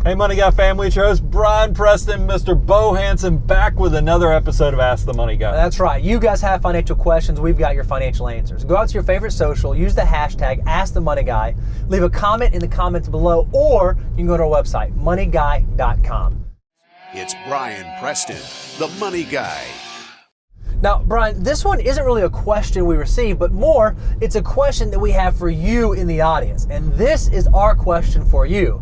Hey, Money Guy family, it's your host, Brian Preston, Mr. Bo Hansen, back with another episode of Ask the Money Guy. That's right. You guys have financial questions. We've got your financial answers. Go out to your favorite social, use the hashtag #AskTheMoneyGuy, leave a comment in the comments below, or you can go to our website, moneyguy.com. It's Brian Preston, the Money Guy. Now, Brian, this one isn't really a question we receive, but more, it's a question that we have for you in the audience. And this is our question for you.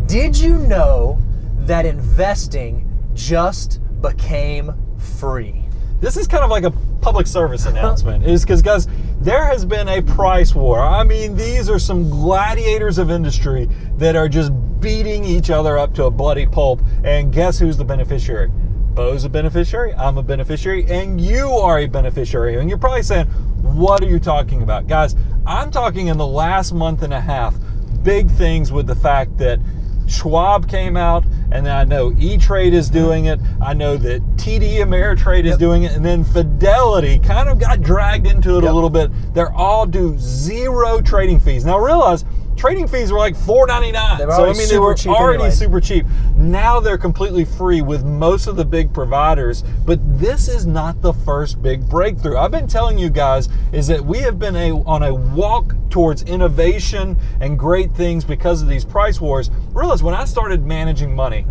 Did you know that investing just became free? This is kind of like a public service announcement. Is because, guys, there has been a price war. I mean, these are some gladiators of industry that are just beating each other up to a bloody pulp. And guess who's the beneficiary? Bo's a beneficiary, I'm a beneficiary, and you are a beneficiary. And you're probably saying, what are you talking about? Guys, I'm talking in the last month and a half, big things with the fact that Schwab came out, and then I know E-Trade is doing it. I know that TD Ameritrade is doing it, and then Fidelity kind of got dragged into it a little bit. They're all do zero trading fees. Now realize, trading fees were like $4.99. They were already super cheap. Now they're completely free with most of the big providers, but this is not the first big breakthrough. I've been telling you guys is that we have been on a walk towards innovation and great things because of these price wars. Realize when I started managing money,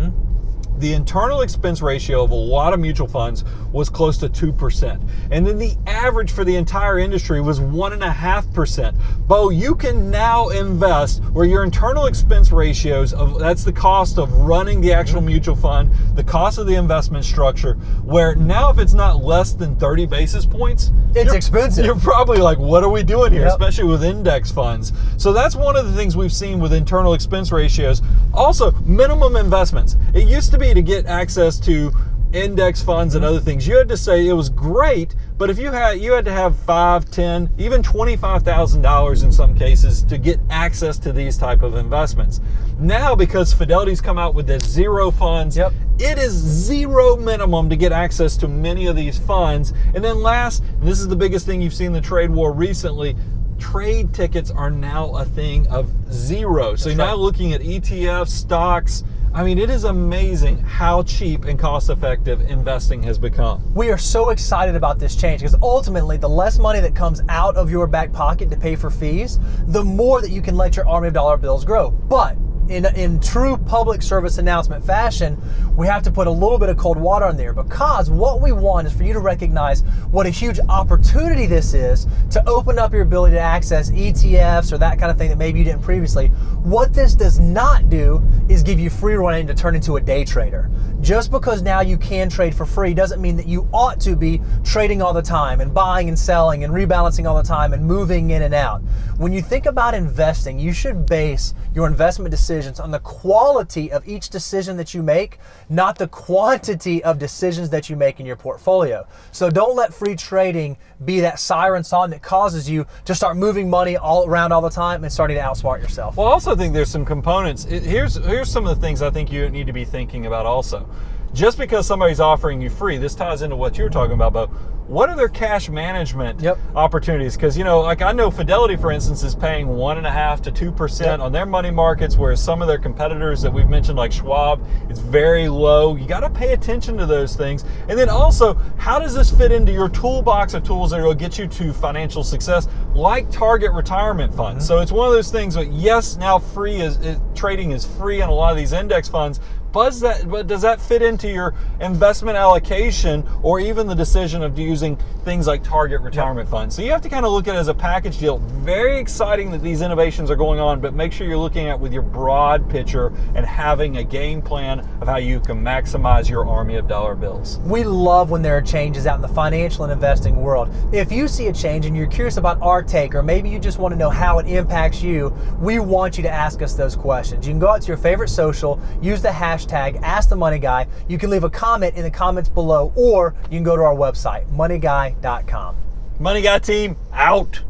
the internal expense ratio of a lot of mutual funds was close to 2%. And then the average for the entire industry was 1.5%. Bo, you can now invest where your internal expense ratios, that's the cost of running the actual mutual fund, the cost of the investment structure, where now if it's not less than 30 basis points, it's expensive. You're probably like, what are we doing here? Especially with index funds. So that's one of the things we've seen with internal expense ratios. Also, minimum investments. It used to be to get access to index funds and other things, you had to say it was great, but if you had to have $5, $10, even $25,000 in some cases to get access to these type of investments. Now, because Fidelity's come out with this zero funds, it is zero minimum to get access to many of these funds. And then last, and this is the biggest thing you've seen in the trade war recently, trade tickets are now a thing of zero. So you're now looking at ETFs, stocks. I mean, it is amazing how cheap and cost-effective investing has become. We are so excited about this change because ultimately the less money that comes out of your back pocket to pay for fees, the more that you can let your army of dollar bills grow. But in true public service announcement fashion, we have to put a little bit of cold water on there, because what we want is for you to recognize what a huge opportunity this is to open up your ability to access ETFs or that kind of thing that maybe you didn't previously. What this does not do is give you free rein to turn into a day trader. Just because now you can trade for free doesn't mean that you ought to be trading all the time and buying and selling and rebalancing all the time and moving in and out. When you think about investing, you should base your investment decisions on the quality of each decision that you make, not the quantity of decisions that you make in your portfolio. So don't let free trading be that siren song that causes you to start moving money all around all the time and starting to outsmart yourself. Well, I also think there's some components. Here's some of the things I think you need to be thinking about also. Just because somebody's offering you free, this ties into what you were talking about, but what are their cash management opportunities? Because, like I know Fidelity, for instance, is paying 1.5% to 2% on their money markets, whereas some of their competitors that we've mentioned, like Schwab, it's very low. You got to pay attention to those things. And then also, how does this fit into your toolbox of tools that will get you to financial success, like target retirement funds? So it's one of those things that, yes, now trading is free on a lot of these index funds, but does that fit into your investment allocation or even the decision of using things like target retirement funds? So you have to kind of look at it as a package deal. Very exciting that these innovations are going on, but make sure you're looking at with your broad picture and having a game plan of how you can maximize your army of dollar bills. We love when there are changes out in the financial and investing world. If you see a change and you're curious about our take, or maybe you just want to know how it impacts you, we want you to ask us those questions. You can go out to your favorite social, use the hashtag #AskTheMoneyGuy. You can leave a comment in the comments below, or you can go to our website, moneyguy.com. Money Guy team, out.